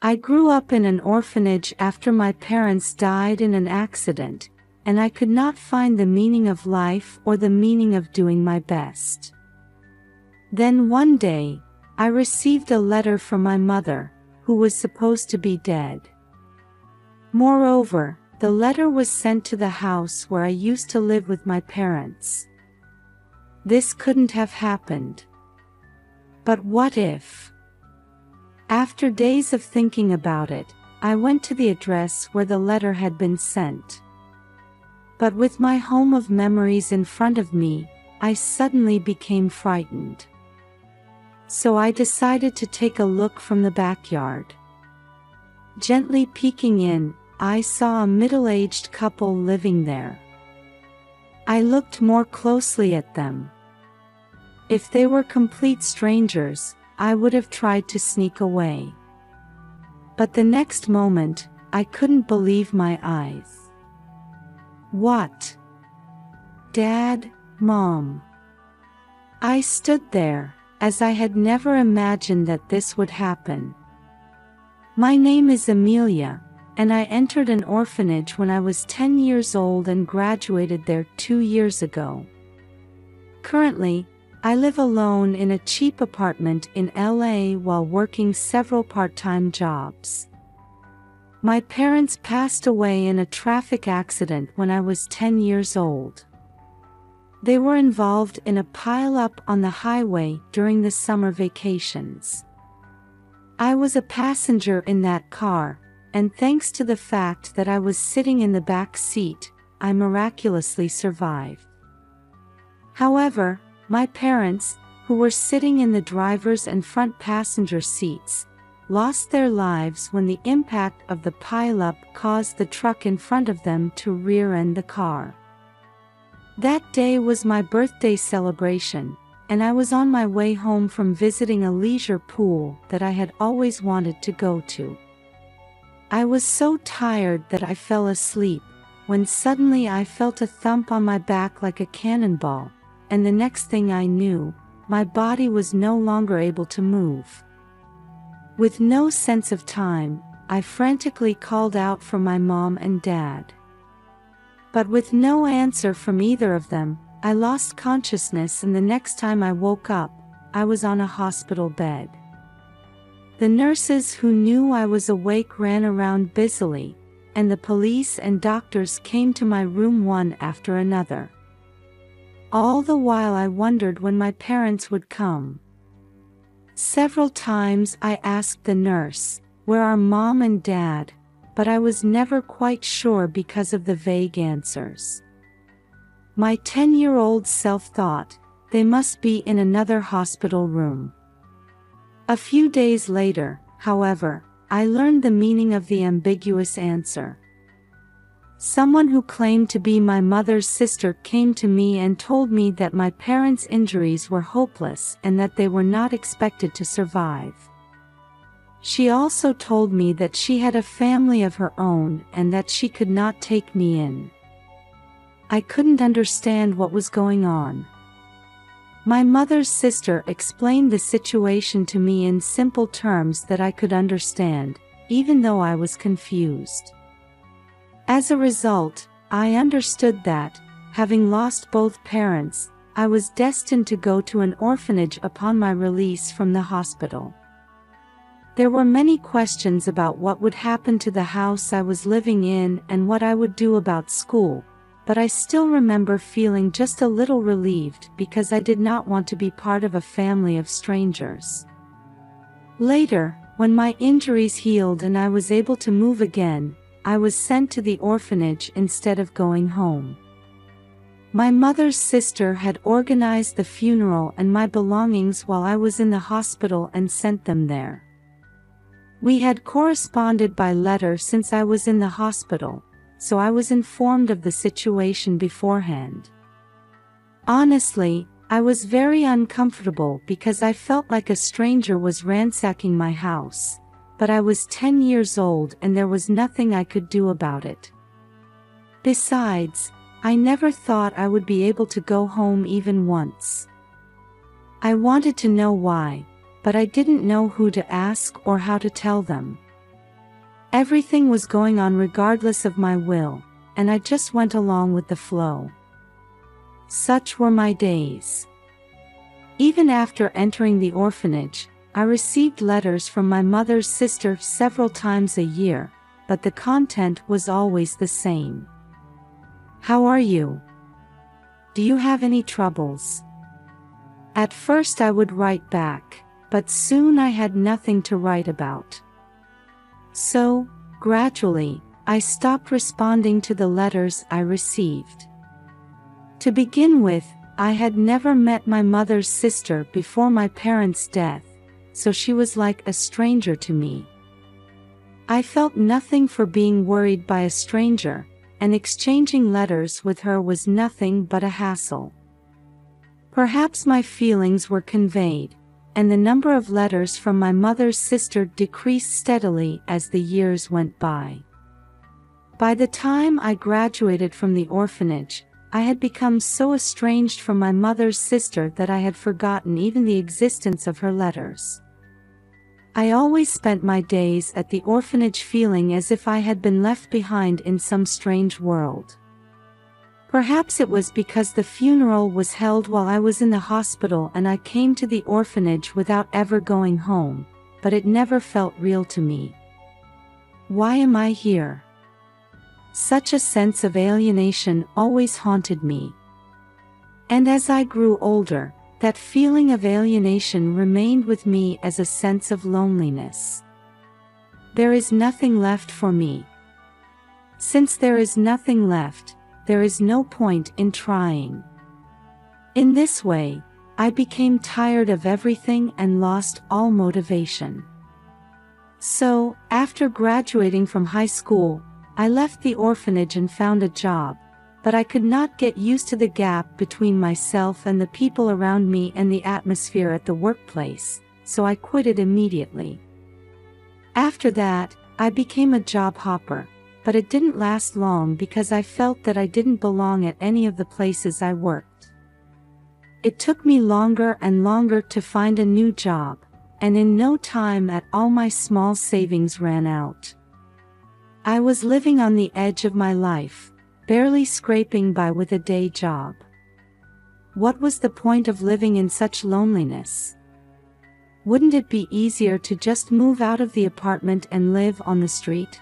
I grew up in an orphanage after my parents died in an accident, and I could not find the meaning of life or the meaning of doing my best. Then one day, I received a letter from my mother, who was supposed to be dead. Moreover, the letter was sent to the house where I used to live with my parents. This couldn't have happened. But what if? After days of thinking about it, I went to the address where the letter had been sent. But with my home of memories in front of me, I suddenly became frightened. So I decided to take a look from the backyard. Gently peeking in, I saw a middle-aged couple living there. I looked more closely at them. If they were complete strangers, I would have tried to sneak away. But the next moment, I couldn't believe my eyes. What? Dad, Mom. I stood there, as I had never imagined that this would happen. My name is Amelia, and I entered an orphanage when I was 10 years old and graduated there 2 years ago. Currently, I live alone in a cheap apartment in LA while working several part-time jobs. My parents passed away in a traffic accident when I was 10 years old. They were involved in a pile-up on the highway during the summer vacations. I was a passenger in that car, and thanks to the fact that I was sitting in the back seat, I miraculously survived. However, my parents, who were sitting in the driver's and front passenger seats, lost their lives when the impact of the pileup caused the truck in front of them to rear-end the car. That day was my birthday celebration, and I was on my way home from visiting a leisure pool that I had always wanted to go to. I was so tired that I fell asleep, when suddenly I felt a thump on my back like a cannonball, and the next thing I knew, my body was no longer able to move. With no sense of time, I frantically called out for my mom and dad. But with no answer from either of them, I lost consciousness, and the next time I woke up, I was on a hospital bed. The nurses who knew I was awake ran around busily, and the police and doctors came to my room one after another. All the while I wondered when my parents would come. Several times I asked the nurse, "Where are Mom and Dad?" but I was never quite sure because of the vague answers. My 10-year-old self thought, they must be in another hospital room. A few days later, however, I learned the meaning of the ambiguous answer. Someone who claimed to be my mother's sister came to me and told me that my parents' injuries were hopeless and that they were not expected to survive. She also told me that she had a family of her own and that she could not take me in. I couldn't understand what was going on. My mother's sister explained the situation to me in simple terms that I could understand, even though I was confused. As a result, I understood that, having lost both parents, I was destined to go to an orphanage upon my release from the hospital. There were many questions about what would happen to the house I was living in and what I would do about school, but I still remember feeling just a little relieved because I did not want to be part of a family of strangers. Later, when my injuries healed and I was able to move again, I was sent to the orphanage instead of going home. My mother's sister had organized the funeral and my belongings while I was in the hospital and sent them there. We had corresponded by letter since I was in the hospital, so I was informed of the situation beforehand. Honestly, I was very uncomfortable because I felt like a stranger was ransacking my house. But I was 10 years old and there was nothing I could do about it. Besides, I never thought I would be able to go home even once. I wanted to know why, but I didn't know who to ask or how to tell them. Everything was going on regardless of my will, and I just went along with the flow. Such were my days. Even after entering the orphanage, I received letters from my mother's sister several times a year, but the content was always the same. "How are you? Do you have any troubles?" At first I would write back, but soon I had nothing to write about. So, gradually, I stopped responding to the letters I received. To begin with, I had never met my mother's sister before my parents' death, so she was like a stranger to me. I felt nothing for being worried by a stranger, and exchanging letters with her was nothing but a hassle. Perhaps my feelings were conveyed, and the number of letters from my mother's sister decreased steadily as the years went by. By the time I graduated from the orphanage, I had become so estranged from my mother's sister that I had forgotten even the existence of her letters. I always spent my days at the orphanage feeling as if I had been left behind in some strange world. Perhaps it was because the funeral was held while I was in the hospital and I came to the orphanage without ever going home, but it never felt real to me. Why am I here? Such a sense of alienation always haunted me. And as I grew older, that feeling of alienation remained with me as a sense of loneliness. There is nothing left for me. Since there is nothing left, there is no point in trying. In this way, I became tired of everything and lost all motivation. So, after graduating from high school, I left the orphanage and found a job, but I could not get used to the gap between myself and the people around me and the atmosphere at the workplace, so I quit it immediately. After that, I became a job hopper, but it didn't last long because I felt that I didn't belong at any of the places I worked. It took me longer and longer to find a new job, and in no time at all my small savings ran out. I was living on the edge of my life, barely scraping by with a day job. What was the point of living in such loneliness? Wouldn't it be easier to just move out of the apartment and live on the street?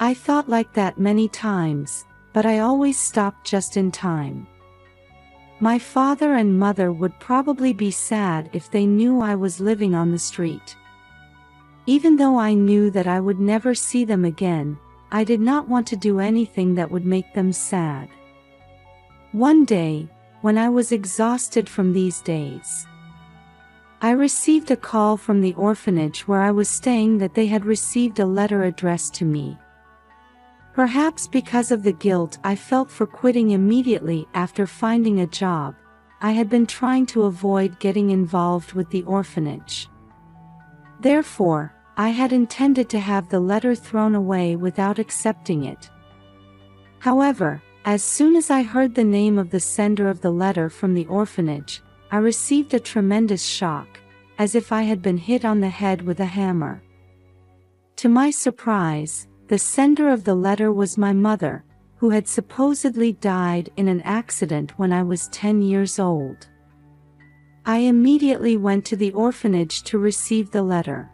I thought like that many times, but I always stopped just in time. My father and mother would probably be sad if they knew I was living on the street. Even though I knew that I would never see them again, I did not want to do anything that would make them sad. One day, when I was exhausted from these days, I received a call from the orphanage where I was staying that they had received a letter addressed to me. Perhaps because of the guilt I felt for quitting immediately after finding a job, I had been trying to avoid getting involved with the orphanage. Therefore, I had intended to have the letter thrown away without accepting it. However, as soon as I heard the name of the sender of the letter from the orphanage, I received a tremendous shock, as if I had been hit on the head with a hammer. To my surprise, the sender of the letter was my mother, who had supposedly died in an accident when I was 10 years old. I immediately went to the orphanage to receive the letter.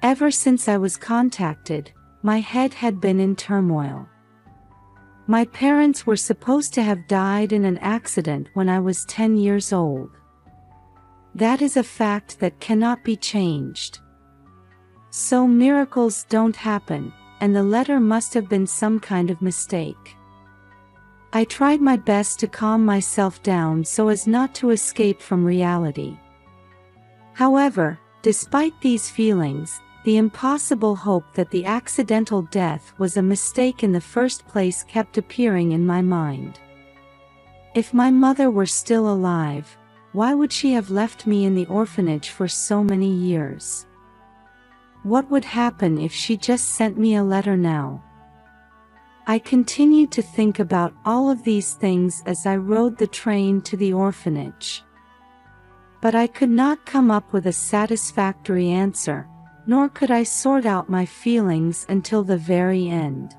Ever since I was contacted, my head had been in turmoil. My parents were supposed to have died in an accident when I was 10 years old. That is a fact that cannot be changed. So miracles don't happen, and the letter must have been some kind of mistake. I tried my best to calm myself down so as not to escape from reality. However, despite these feelings, the impossible hope that the accidental death was a mistake in the first place kept appearing in my mind. If my mother were still alive, why would she have left me in the orphanage for so many years? What would happen if she just sent me a letter now? I continued to think about all of these things as I rode the train to the orphanage. But I could not come up with a satisfactory answer, nor could I sort out my feelings until the very end.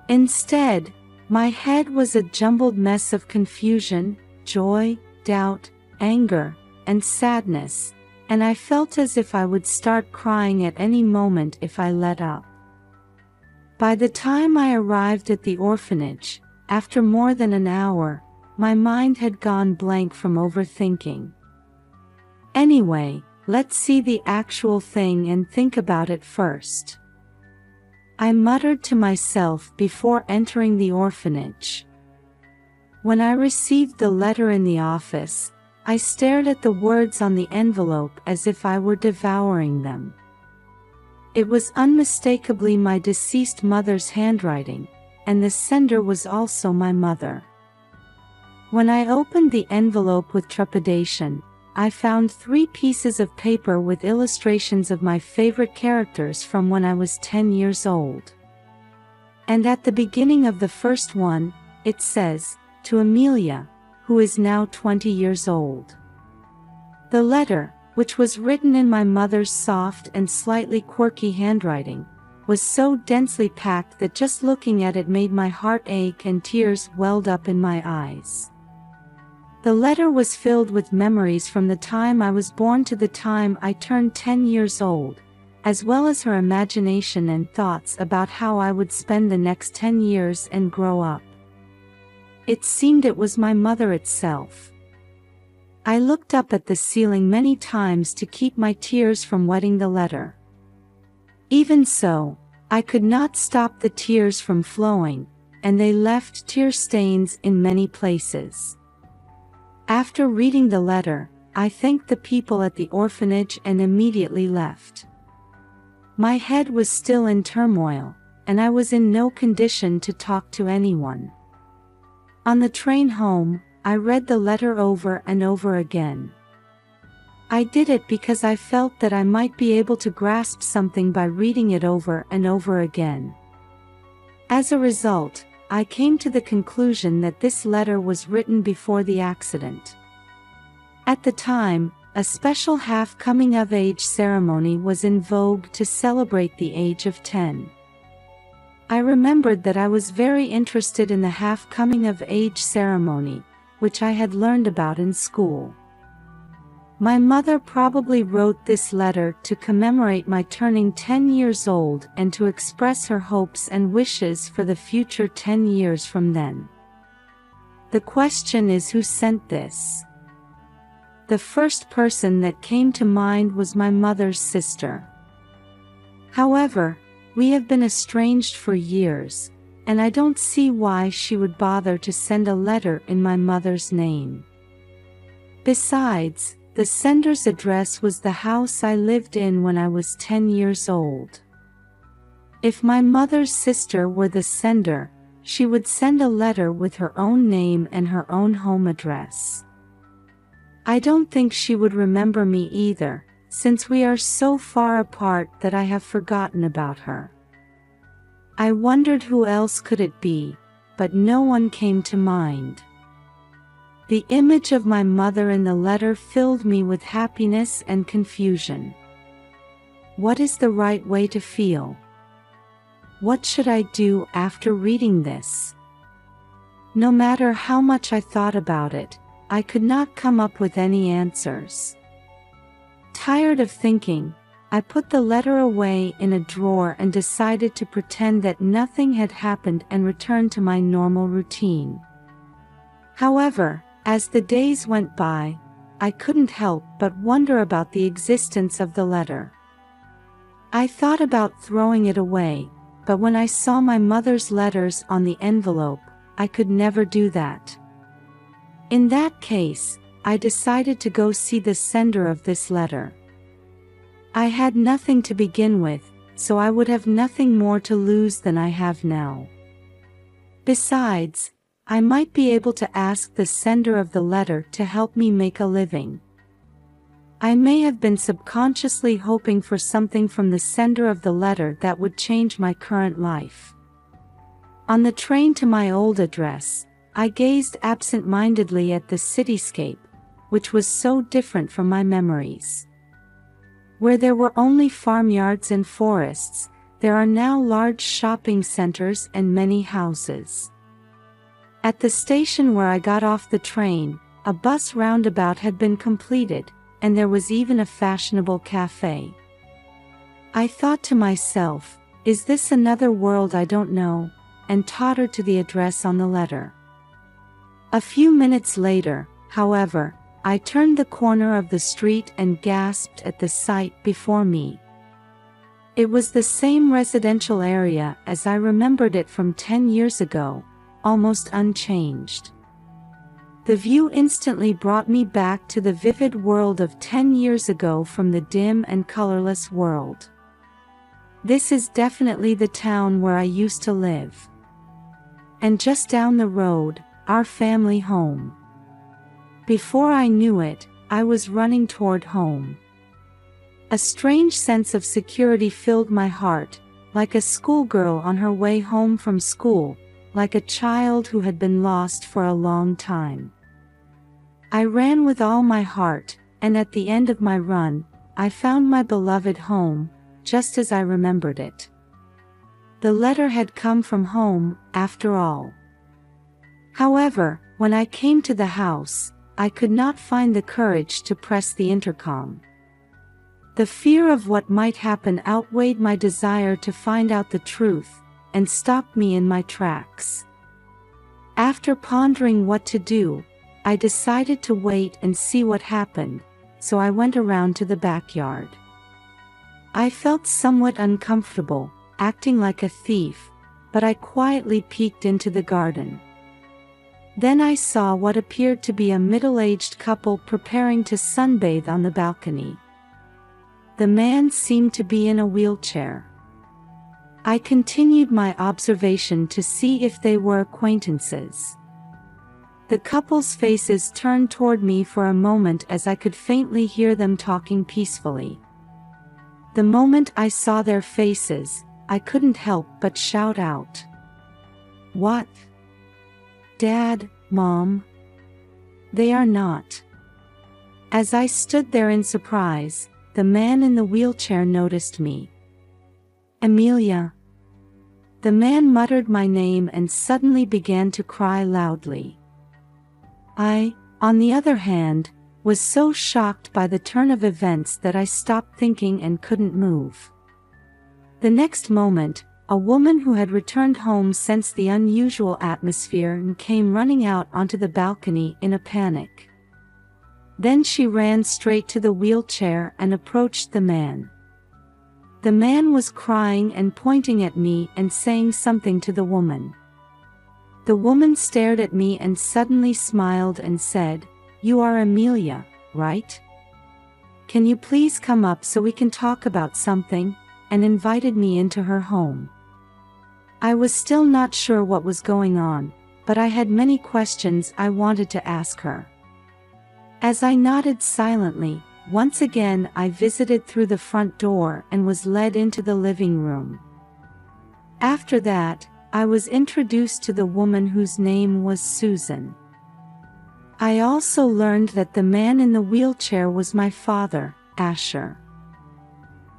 Instead, my head was a jumbled mess of confusion, joy, doubt, anger, and sadness, and I felt as if I would start crying at any moment if I let up. By the time I arrived at the orphanage, after more than an hour, my mind had gone blank from overthinking. Anyway, let's see the actual thing and think about it first. I muttered to myself before entering the orphanage. When I received the letter in the office, I stared at the words on the envelope as if I were devouring them. It was unmistakably my deceased mother's handwriting, and the sender was also my mother. When I opened the envelope with trepidation, I found 3 pieces of paper with illustrations of my favorite characters from when I was 10 years old. And at the beginning of the first one, it says, "To Amelia, who is now 20 years old." The letter, which was written in my mother's soft and slightly quirky handwriting, was so densely packed that just looking at it made my heart ache and tears welled up in my eyes. The letter was filled with memories from the time I was born to the time I turned 10 years old, as well as her imagination and thoughts about how I would spend the next 10 years and grow up. It seemed it was my mother itself. I looked up at the ceiling many times to keep my tears from wetting the letter. Even so, I could not stop the tears from flowing, and they left tear stains in many places. After reading the letter, I thanked the people at the orphanage and immediately left. My head was still in turmoil, and I was in no condition to talk to anyone. On the train home, I read the letter over and over again. I did it because I felt that I might be able to grasp something by reading it over and over again. As a result, I came to the conclusion that this letter was written before the accident. At the time, a special half-coming-of-age ceremony was in vogue to celebrate the age of 10. I remembered that I was very interested in the half-coming-of-age ceremony, which I had learned about in school. My mother probably wrote this letter to commemorate my turning 10 years old and to express her hopes and wishes for the future 10 years from then. The question is, who sent this? The first person that came to mind was my mother's sister. However, we have been estranged for years, and I don't see why she would bother to send a letter in my mother's name. Besides, the sender's address was the house I lived in when I was 10 years old. If my mother's sister were the sender, she would send a letter with her own name and her own home address. I don't think she would remember me either, since we are so far apart that I have forgotten about her. I wondered who else could it be, but no one came to mind. The image of my mother in the letter filled me with happiness and confusion. What is the right way to feel? What should I do after reading this? No matter how much I thought about it, I could not come up with any answers. Tired of thinking, I put the letter away in a drawer and decided to pretend that nothing had happened and return to my normal routine. However, as the days went by, I couldn't help but wonder about the existence of the letter. I thought about throwing it away, but when I saw my mother's letters on the envelope, I could never do that. In that case, I decided to go see the sender of this letter. I had nothing to begin with, so I would have nothing more to lose than I have now. Besides, I might be able to ask the sender of the letter to help me make a living. I may have been subconsciously hoping for something from the sender of the letter that would change my current life. On the train to my old address, I gazed absent-mindedly at the cityscape, which was so different from my memories. Where there were only farmyards and forests, there are now large shopping centers and many houses. At the station where I got off the train, a bus roundabout had been completed, and there was even a fashionable cafe. I thought to myself, is this another world I don't know, and tottered to the address on the letter. A few minutes later, however, I turned the corner of the street and gasped at the sight before me. It was the same residential area as I remembered it from 10 years ago, almost unchanged. The view instantly brought me back to the vivid world of 10 years ago from the dim and colorless world. This is definitely the town where I used to live. And just down the road, our family home. Before I knew it, I was running toward home. A strange sense of security filled my heart, like a schoolgirl on her way home from school, like a child who had been lost for a long time. I ran with all my heart, and at the end of my run, I found my beloved home, just as I remembered it. The letter had come from home, after all. However, when I came to the house, I could not find the courage to press the intercom. The fear of what might happen outweighed my desire to find out the truth, and stopped me in my tracks. After pondering what to do, I decided to wait and see what happened, so I went around to the backyard. I felt somewhat uncomfortable, acting like a thief, but I quietly peeked into the garden. Then I saw what appeared to be a middle-aged couple preparing to sunbathe on the balcony. The man seemed to be in a wheelchair. I continued my observation to see if they were acquaintances. The couple's faces turned toward me for a moment as I could faintly hear them talking peacefully. The moment I saw their faces, I couldn't help but shout out. "What? Dad, Mom? They are not." As I stood there in surprise, the man in the wheelchair noticed me. "Amelia." The man muttered my name and suddenly began to cry loudly. I, on the other hand, was so shocked by the turn of events that I stopped thinking and couldn't move. The next moment, a woman who had returned home sensed the unusual atmosphere and came running out onto the balcony in a panic. Then she ran straight to the wheelchair and approached the man. The man was crying and pointing at me and saying something to the woman. The woman stared at me and suddenly smiled and said, "You are Amelia, right? Can you please come up so we can talk about something?" and invited me into her home. I was still not sure what was going on, but I had many questions I wanted to ask her. As I nodded silently, once again I visited through the front door and was led into the living room. After that, I was introduced to the woman whose name was Susan. I also learned that the man in the wheelchair was my father, Asher.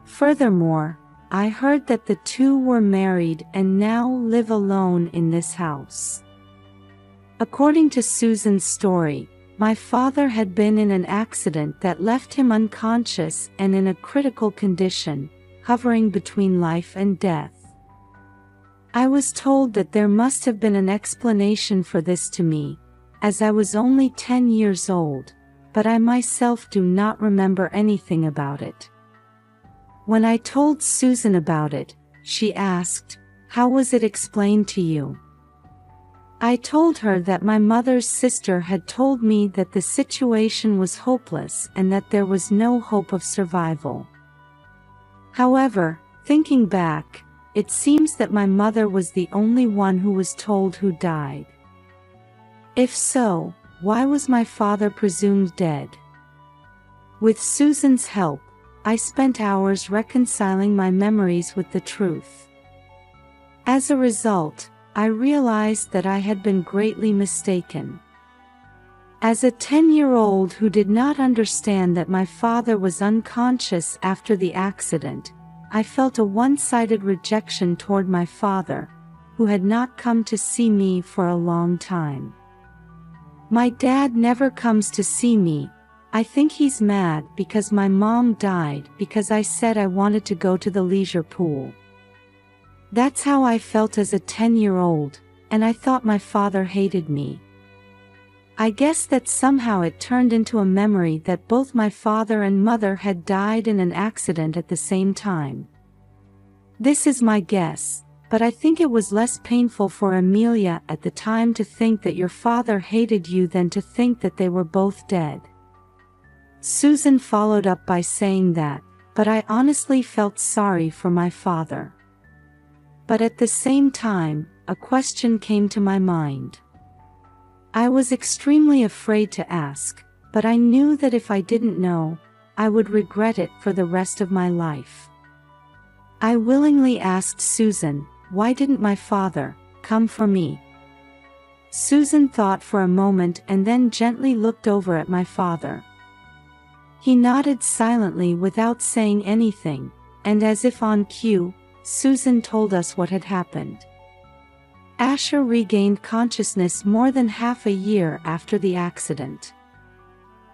Furthermore, I heard that the two were married and now live alone in this house. According to Susan's story, my father had been in an accident that left him unconscious and in a critical condition, hovering between life and death. I was told that there must have been an explanation for this to me, as I was only 10 years old, but I myself do not remember anything about it. When I told Susan about it, she asked, "How was it explained to you?" I told her that my mother's sister had told me that the situation was hopeless and that there was no hope of survival. However, thinking back, it seems that my mother was the only one who was told who died. If so, why was my father presumed dead? With Susan's help, I spent hours reconciling my memories with the truth. As a result, I realized that I had been greatly mistaken. As a 10-year-old who did not understand that my father was unconscious after the accident, I felt a one-sided rejection toward my father, who had not come to see me for a long time. My dad never comes to see me. I think he's mad because my mom died because I said I wanted to go to the leisure pool. That's how I felt as a 10-year-old, and I thought my father hated me. I guess that somehow it turned into a memory that both my father and mother had died in an accident at the same time. This is my guess, but I think it was less painful for Amelia at the time to think that your father hated you than to think that they were both dead. Susan followed up by saying that, but I honestly felt sorry for my father. But at the same time, a question came to my mind. I was extremely afraid to ask, but I knew that if I didn't know, I would regret it for the rest of my life. I willingly asked Susan, "Why didn't my father come for me?" Susan thought for a moment and then gently looked over at my father. He nodded silently without saying anything, and as if on cue, Susan told us what had happened. Asher regained consciousness more than half a year after the accident.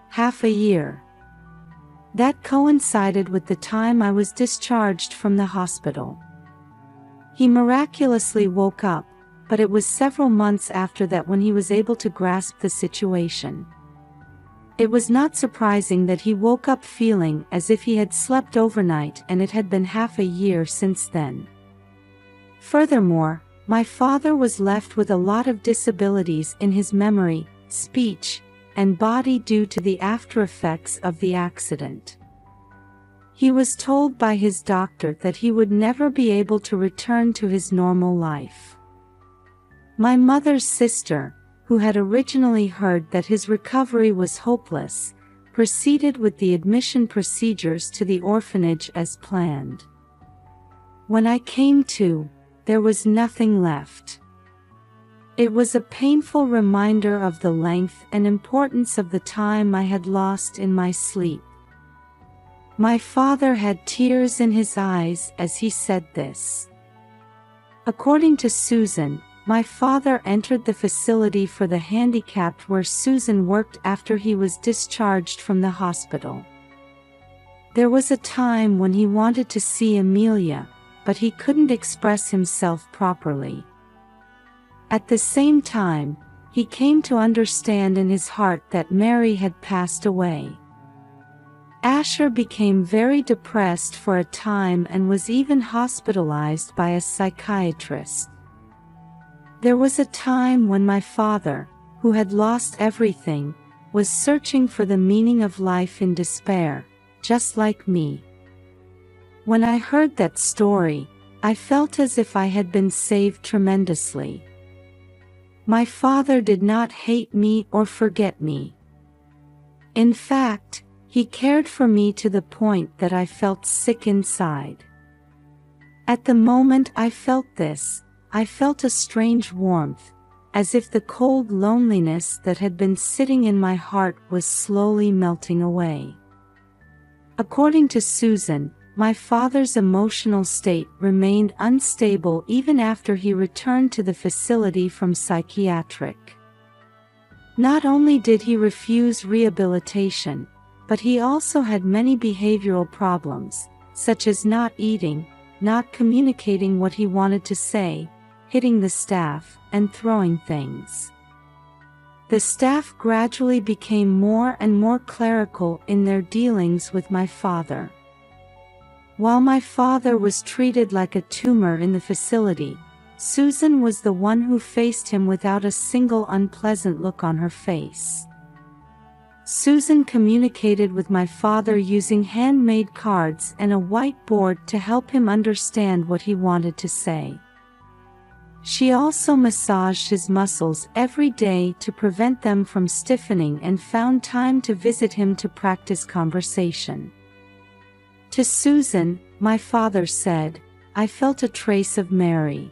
Half a year. That coincided with the time I was discharged from the hospital. He miraculously woke up, but it was several months after that when he was able to grasp the situation. It was not surprising that he woke up feeling as if he had slept overnight and it had been half a year since then. Furthermore, my father was left with a lot of disabilities in his memory, speech, and body due to the after-effects of the accident. He was told by his doctor that he would never be able to return to his normal life. My mother's sister, who had originally heard that his recovery was hopeless, proceeded with the admission procedures to the orphanage as planned. When I came to, there was nothing left. It was a painful reminder of the length and importance of the time I had lost in my sleep. My father had tears in his eyes as he said this. According to Susan, my father entered the facility for the handicapped where Susan worked after he was discharged from the hospital. There was a time when he wanted to see Amelia, but he couldn't express himself properly. At the same time, he came to understand in his heart that Mary had passed away. Asher became very depressed for a time and was even hospitalized by a psychiatrist. There was a time when my father, who had lost everything, was searching for the meaning of life in despair, just like me. When I heard that story, I felt as if I had been saved tremendously. My father did not hate me or forget me. In fact, he cared for me to the point that I felt sick inside. At the moment I felt this, I felt a strange warmth, as if the cold loneliness that had been sitting in my heart was slowly melting away. According to Susan, my father's emotional state remained unstable even after he returned to the facility from psychiatric. Not only did he refuse rehabilitation, but he also had many behavioral problems, such as not eating, not communicating what he wanted to say, hitting the staff, and throwing things. The staff gradually became more and more clerical in their dealings with my father. While my father was treated like a tumor in the facility, Susan was the one who faced him without a single unpleasant look on her face. Susan communicated with my father using handmade cards and a whiteboard to help him understand what he wanted to say. She also massaged his muscles every day to prevent them from stiffening and found time to visit him to practice conversation. To Susan, my father said, "I felt a trace of Mary.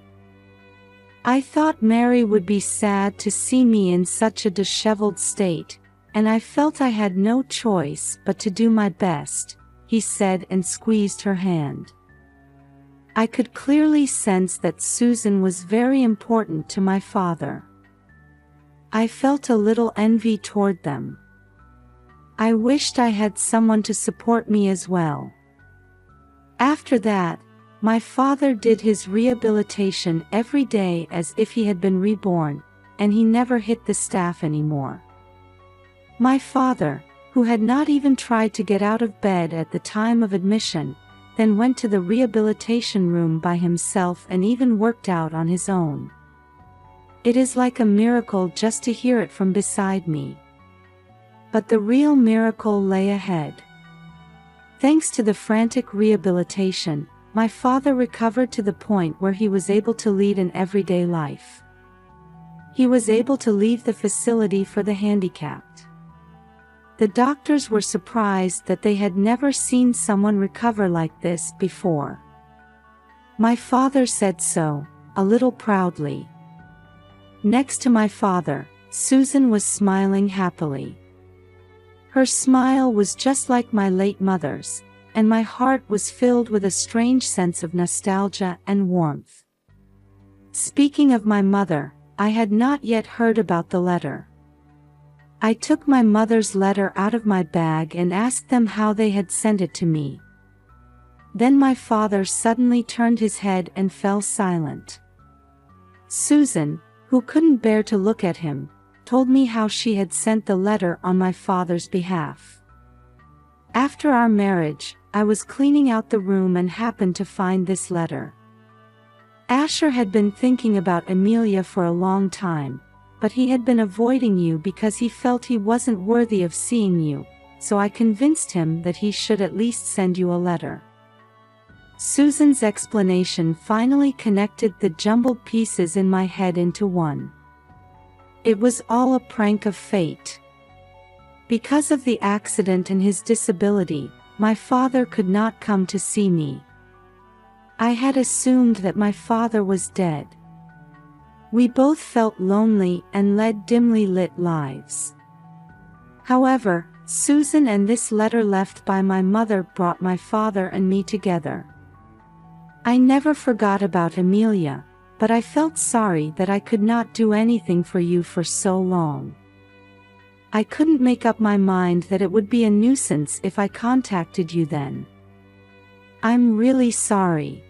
I thought Mary would be sad to see me in such a disheveled state, and I felt I had no choice but to do my best," he said and squeezed her hand. I could clearly sense that Susan was very important to my father. I felt a little envy toward them. I wished I had someone to support me as well. After that, my father did his rehabilitation every day as if he had been reborn, and he never hit the staff anymore. My father, who had not even tried to get out of bed at the time of admission, then went to the rehabilitation room by himself and even worked out on his own. It is like a miracle just to hear it from beside me. But the real miracle lay ahead. Thanks to the frantic rehabilitation, my father recovered to the point where he was able to lead an everyday life. He was able to leave the facility for the handicapped. The doctors were surprised that they had never seen someone recover like this before. My father said so, a little proudly. Next to my father, Susan was smiling happily. Her smile was just like my late mother's, and my heart was filled with a strange sense of nostalgia and warmth. Speaking of my mother, I had not yet heard about the letter. I took my mother's letter out of my bag and asked them how they had sent it to me. Then my father suddenly turned his head and fell silent. Susan, who couldn't bear to look at him, told me how she had sent the letter on my father's behalf. After our marriage, I was cleaning out the room and happened to find this letter. Asher had been thinking about Amelia for a long time, but he had been avoiding you because he felt he wasn't worthy of seeing you, so I convinced him that he should at least send you a letter. Susan's explanation finally connected the jumbled pieces in my head into one. It was all a prank of fate. Because of the accident and his disability, my father could not come to see me. I had assumed that my father was dead. We both felt lonely and led dimly lit lives. However, Susan and this letter left by my mother brought my father and me together. I never forgot about Amelia, but I felt sorry that I could not do anything for you for so long. I couldn't make up my mind that it would be a nuisance if I contacted you then. I'm really sorry.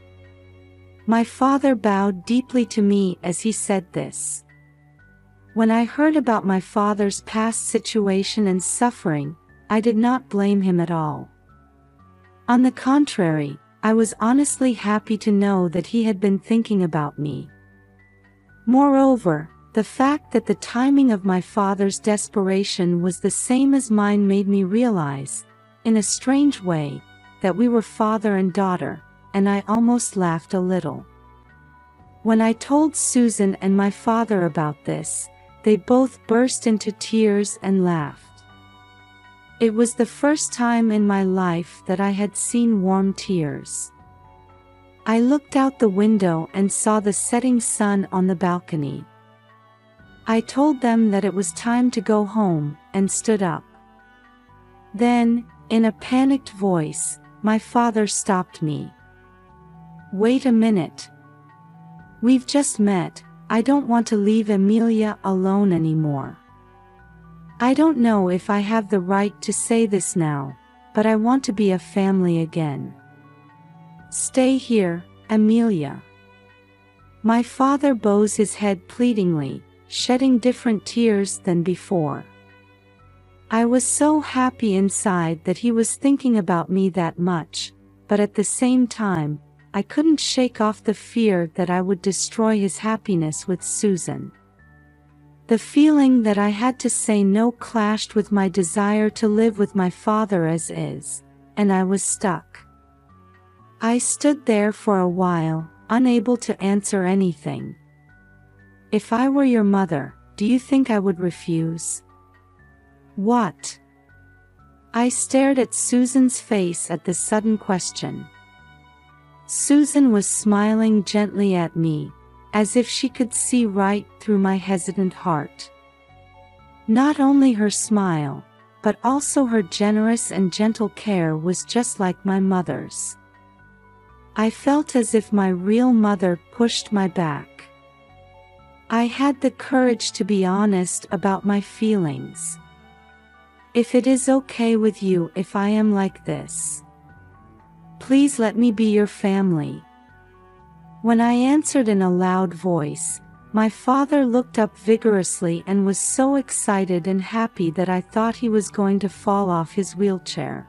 My father bowed deeply to me as he said this. When I heard about my father's past situation and suffering, I did not blame him at all. On the contrary, I was honestly happy to know that he had been thinking about me. Moreover, the fact that the timing of my father's desperation was the same as mine made me realize, in a strange way, that we were father and daughter, and I almost laughed a little. When I told Susan and my father about this, they both burst into tears and laughed. It was the first time in my life that I had seen warm tears. I looked out the window and saw the setting sun on the balcony. I told them that it was time to go home, and stood up. Then, in a panicked voice, my father stopped me. Wait a minute. We've just met. I don't want to leave Amelia alone anymore. I don't know if I have the right to say this now, but I want to be a family again. Stay here, Amelia. My father bows his head pleadingly, shedding different tears than before. I was so happy inside that he was thinking about me that much, but at the same time, I couldn't shake off the fear that I would destroy his happiness with Susan. The feeling that I had to say no clashed with my desire to live with my father as is, and I was stuck. I stood there for a while, unable to answer anything. If I were your mother, do you think I would refuse? What? I stared at Susan's face at the sudden question. Susan was smiling gently at me, as if she could see right through my hesitant heart. Not only her smile, but also her generous and gentle care was just like my mother's. I felt as if my real mother pushed my back. I had the courage to be honest about my feelings. If it is okay with you if I am like this, please let me be your family. When I answered in a loud voice, my father looked up vigorously and was so excited and happy that I thought he was going to fall off his wheelchair.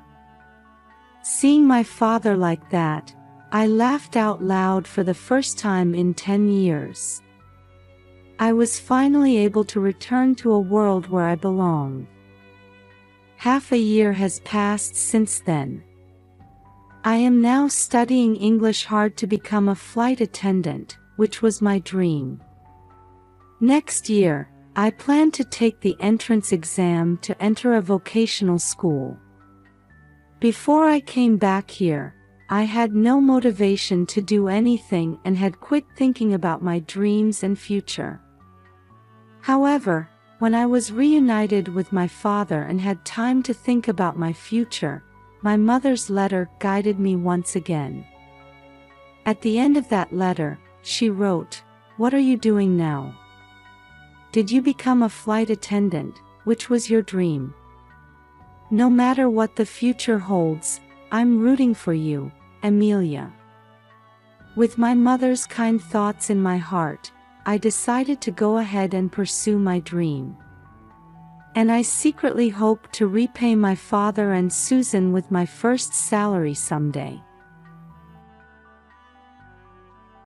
Seeing my father like that, I laughed out loud for the first time in 10 years. I was finally able to return to a world where I belong. Half a year has passed since then. I am now studying English hard to become a flight attendant, which was my dream. Next year, I plan to take the entrance exam to enter a vocational school. Before I came back here, I had no motivation to do anything and had quit thinking about my dreams and future. However, when I was reunited with my father and had time to think about my future, my mother's letter guided me once again. At the end of that letter, she wrote, "What are you doing now? Did you become a flight attendant, which was your dream? No matter what the future holds, I'm rooting for you, Amelia." With my mother's kind thoughts in my heart, I decided to go ahead and pursue my dream. And I secretly hope to repay my father and Susan with my first salary someday.